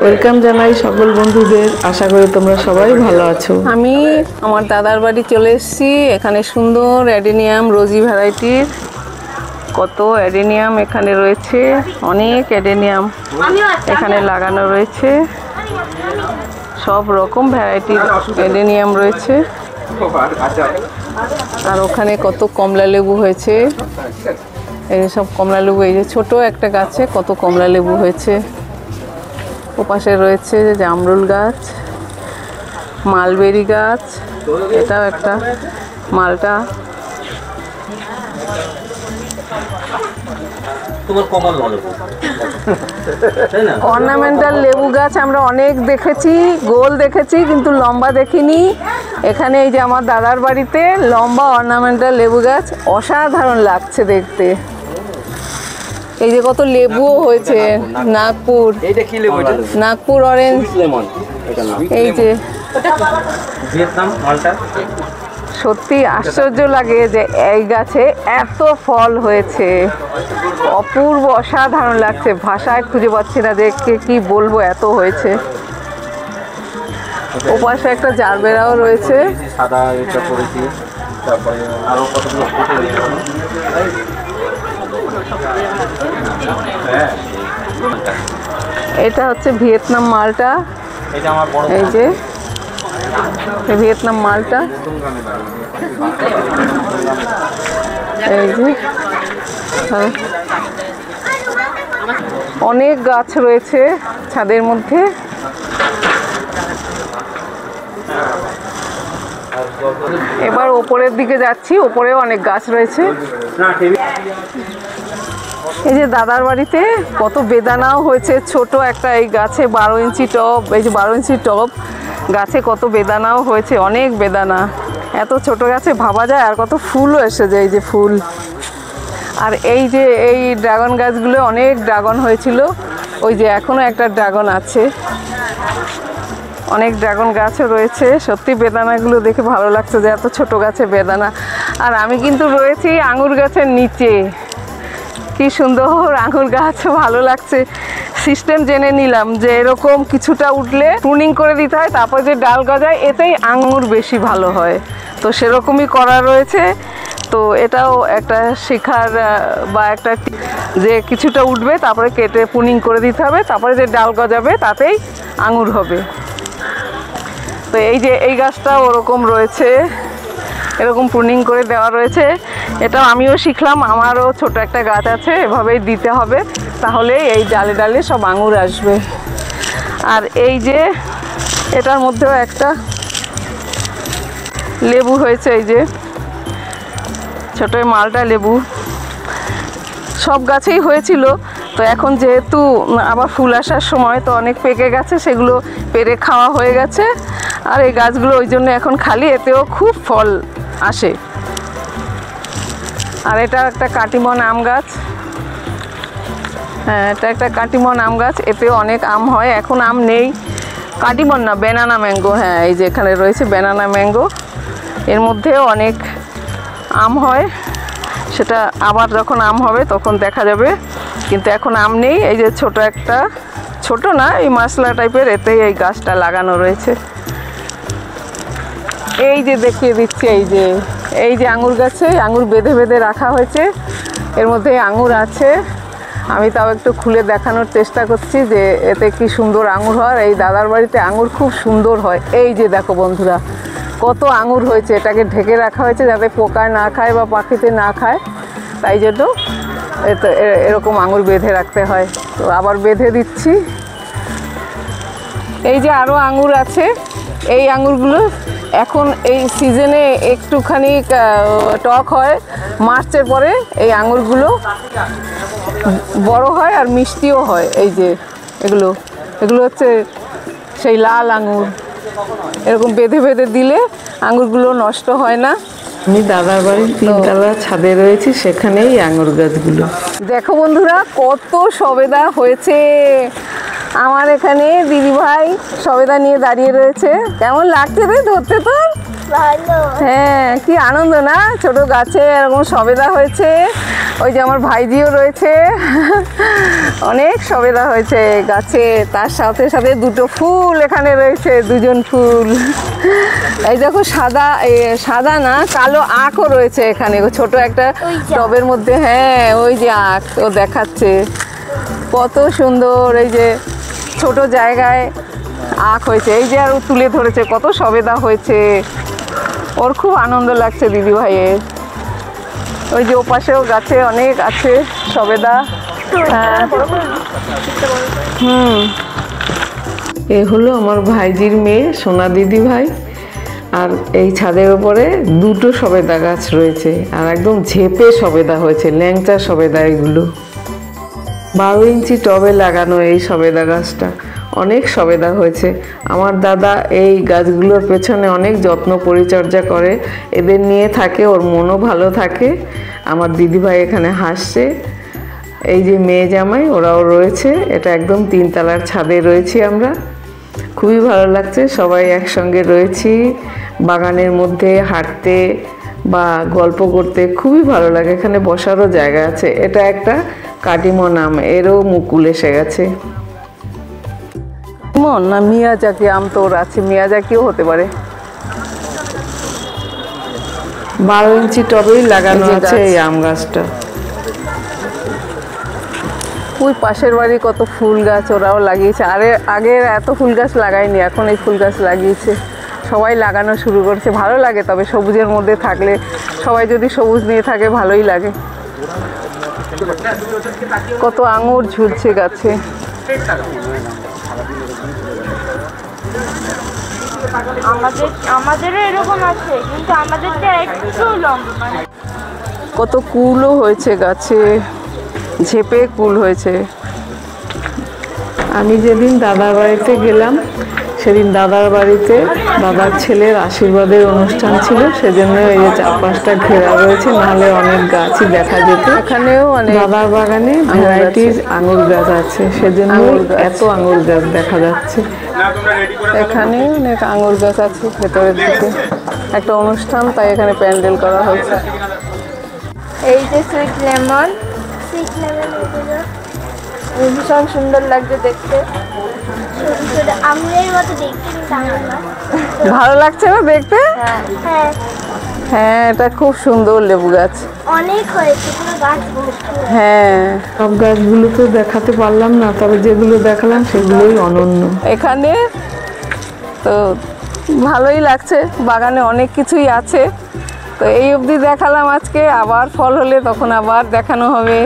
Welcome জানাই সকল বন্ধুদের। আশা করি তোমরা সবাই ভালো আছো। আমি আমার দাদার বাড়ি চলে এসেছি। এখানে সুন্দর অ্যাডেনিয়াম রোজি ভ্যারাইটির কত অ্যাডেনিয়াম এখানে রয়েছে। অনেক অ্যাডেনিয়াম এখানে লাগানো রয়েছে। সব রকম ভ্যারাইটির অ্যাডেনিয়াম রয়েছে। আর ওখানে কত কমলা লেবু হয়েছে। এই সব কমলা লেবু, এই যে ছোট একটা গাছে কত কমলা লেবু হয়েছে। ওপাশে রয়েছে জামরুল গাছ, মালবেরি গাছ, এটাও একটা মালটা। অর্নামেন্টাল লেবু গাছ আমরা অনেক দেখেছি, গোল দেখেছি কিন্তু লম্বা দেখিনি। এখানে এই যে আমার দাদার বাড়িতে লম্বা অর্নামেন্টাল লেবু গাছ, অসাধারণ লাগছে দেখতে। এই যে কত লেবুও হয়েছে। নাগপুর, নাগপুর অরেঞ্জ, এই যে ভিয়েতনাম মালটা। সত্যি আশ্চর্য লাগে যে এই গাছে এত ফল হয়েছে। অপূর্ব, অসাধারণ লাগছে, ভাষায় খুঁজে পাচ্ছি না যে কি বলবো, এত হয়েছে। ওপাশে একটা জারবেরাও রয়েছে। এটা হচ্ছে ভিয়েতনাম মালটা। এই যে ভিয়েতনাম মালটা, এই যে অনেক গাছ রয়েছে ছাদের মধ্যে। এবার ওপরের দিকে যাচ্ছি, ওপরেও অনেক গাছ রয়েছে। এই যে দাদার বাড়িতে কত বেদানাও হয়েছে। ছোট একটা এই গাছে 12 ইঞ্চি টব, এই যে 12 ইঞ্চি টব গাছে কত বেদানাও হয়েছে, অনেক বেদানা। এত ছোট গাছে ভাবা যায়, আর কত ফুলও এসে যায়, এই যে ফুল। আর এই যে এই ড্রাগন গাছগুলো অনেক ড্রাগন হয়েছিল, ওই যে এখনো একটা ড্রাগন আছে। অনেক ড্রাগন গাছও রয়েছে। সত্যি বেদানাগুলো দেখে ভালো লাগছে যে এত ছোট গাছে বেদানা। আর আমি কিন্তু রয়েছি আঙুর গাছের নিচে। কি সুন্দর আঙুর গাছ, ভালো লাগছে। সিস্টেম জেনে নিলাম যে এরকম কিছুটা উঠলে প্রুনিং করে দিতে হয়, তারপর যে ডাল গজায় এতেই আঙুর বেশি ভালো হয়। তো সেরকমই করা রয়েছে। তো এটাও একটা শেখার বা একটা, যে কিছুটা উঠবে তারপরে কেটে প্রুনিং করে দিতে হবে, তারপরে যে ডাল গজাবে তাতেই আঙুর হবে। তো এই যে এই গাছটা ওরকম রয়েছে, এরকম প্রুনিং করে দেওয়া রয়েছে। এটাও আমিও শিখলাম, আমারও ছোট একটা গাছ আছে, এভাবেই দিতে হবে, তাহলে এই ডালে ডালে সব আঙুর আসবে। আর এই যে এটার মধ্যেও একটা লেবু হয়েছে, এই যে ছোট মালটা লেবু। সব গাছেই হয়েছিল, তো এখন যেহেতু আবার ফুল আসার সময়, তো অনেক পেকে গেছে, সেগুলো পেরে খাওয়া হয়ে গেছে। আর এই গাছগুলো ওই জন্য এখন খালি, এতেও খুব ফল আসে। আর এটা একটা কাটিমন আম গাছ। হ্যাঁ, এটা একটা কাটিমন আম গাছ, এতেও অনেক আম হয়। এখন আম নেই, কাটিমন না, ব্যানানা ম্যাঙ্গো। হ্যাঁ, এই যে এখানে রয়েছে ব্যানানা ম্যাঙ্গো, এর মধ্যেও অনেক আম হয়। সেটা আবার যখন আম হবে তখন দেখা যাবে, কিন্তু এখন আম নেই। এই যে ছোট একটা, ছোট না, এই মাসলা টাইপের, এতেই এই গাছটা লাগানো রয়েছে। এই যে দেখিয়ে দিচ্ছি, এই যে আঙুর গাছে আঙুর বেঁধে বেঁধে রাখা হয়েছে, এর মধ্যে আঙুর আছে। আমি তাও একটু খুলে দেখানোর চেষ্টা করছি যে এতে কি সুন্দর আঙুর হয়। এই দাদার বাড়িতে আঙুর খুব সুন্দর হয়। এই যে দেখো বন্ধুরা, কত আঙুর হয়েছে। এটাকে ঢেকে রাখা হয়েছে যাতে পোকায় না খায় বা পাখিতে না খায়, তাই জন্য এরকম আঙুর বেঁধে রাখতে হয়। তো আবার বেঁধে দিচ্ছি। এই যে আরও আঙুর আছে। এই আঙুরগুলো এখন এই সিজনে একটুখানি টক হয়, মার্চের পরে এই আঙুরগুলো বড় হয় আর মিষ্টিও হয়। এই যে এগুলো হচ্ছে সেই লাল আঙুর। এরকম বেঁধে বেঁধে দিলে আঙুরগুলো নষ্ট হয় না। আমি দাদার বাড়ির 3 তলা ছাদে রয়েছি, সেখানেই আঙুর গাছগুলো। দেখো বন্ধুরা, কত সবেদা হয়েছে। আমার এখানে দিদিভাই সবেদা নিয়ে দাঁড়িয়ে রয়েছে। কেমন লাগছে রে ধরতে তোর? ভালো। হ্যাঁ, কি আনন্দ না, ছোট গাছে এরকম সবেদা হয়েছে। ওই যে আমার ভাইজিও রয়েছে। অনেক সবেদা হয়েছে গাছে, তার সাথে সাথে দুটো ফুল এখানে রয়েছে, দুজন ফুল। এই দেখো সাদা, সাদা না কালো আখও রয়েছে এখানে, ছোট একটা টবের মধ্যে। হ্যাঁ ওই যে আখ ও দেখাচ্ছে, কত সুন্দর। এই যে ছোট জায়গায় আখ হয়েছে, এই যে আর তুলে ধরেছে, কত সবেদা হয়েছে। ওর খুব আনন্দ লাগছে দিদি ভাইয়ের। ওই যে ওপাশেও গাছে অনেক আছে সবেদা। হ্যাঁ এ হলো আমার ভাইজির মেয়ে সোনা দিদি ভাই। আর এই ছাদের উপরে দুটো সবেদা গাছ রয়েছে, আর একদম ঝেপে সবেদা হয়েছে, ল্যাংচা সবেদা এগুলো। 12 ইঞ্চি টবে লাগানো এই সবেদা গাছটা, অনেক সবেদা হয়েছে। আমার দাদা এই গাছগুলোর পেছনে অনেক যত্ন পরিচর্যা করে, এদের নিয়ে থাকে, ওর মনও ভালো থাকে। আমার দিদিভাই এখানে হাসছে। এই যে মেয়ে জামাই ওরাও রয়েছে, এটা একদম 3 তলার ছাদে রয়েছি আমরা। খুবই ভালো লাগছে, সবাই একসঙ্গে রয়েছি। বাগানের মধ্যে হাঁটতে বা গল্প করতে খুবই ভালো লাগে। এখানে বসারও জায়গা আছে। এটা একটা কাটিমন আম, এরও মুকুল এসে গেছে। মন না মিয়াজাকি আম তো ওর আছে, মিয়াজাকিও হতে পারে। 12 ইঞ্চি টবেই লাগানো এই যে আছে গাছ। এই আম গাছটা। ওই পাশের বাড়ি কত ফুল গাছ ওরাও লাগিয়েছে। আগে এত ফুল গাছ লাগায়নি, এখন এই ফুল গাছ লাগিয়েছে। সবাই লাগানো শুরু করছে, ভালো লাগে। তবে সবুজের মধ্যে থাকলে, সবাই যদি সবুজ নিয়ে থাকে ভালোই লাগে। কত আঙুর ঝুলছে গাছে। আমাদেরও এরকম আছে, কিন্তু আমাদেরটা একটু লম্বা। কত কুলও হয়েছে গাছে, ঝেপে কুল হয়েছে। আমি যেদিন দাদার বাড়িতে গেলাম, সেদিন দাদার বাড়িতে দাদার ছেলের আশীর্বাদের অনুষ্ঠান ছিল, সেজন্য এই যে 4-5টা ঘেরা রয়েছে, নাহলে অনেক গাছই দেখা যেত। এখানেও অনেক দাদার বাগানে ভ্যারাইটিস আঙুর গাছ আছে, সেজন্য এত আঙুর গাছ দেখা যাচ্ছে। এখানে অনেক আঙুর গাছ আছে ভেতরের দিকে। একটা অনুষ্ঠান, তাই এখানে প্যান্ডেল করা হয়েছে। এই যে সুইট লেমন ভীষণ সুন্দর লাগছে দেখতে। আমের মতো দেখতে, কিন্তু আমের না। ভালো লাগছে না দেখতে? হ্যাঁ, হ্যাঁ এটা খুব সুন্দর লেবু গাছ। অনেক হয়েছে, পুরো গাছ ভর্তি। হ্যাঁ সব গাছগুলো তো দেখাতে পারলাম না, তবে যেগুলো দেখালাম সেগুলোই অনন্য। এখানে তো ভালোই লাগছে, বাগানে অনেক কিছুই আছে। তো এই অবধি দেখালাম আজকে, আবার ফল হলে তখন আবার দেখানো হবে।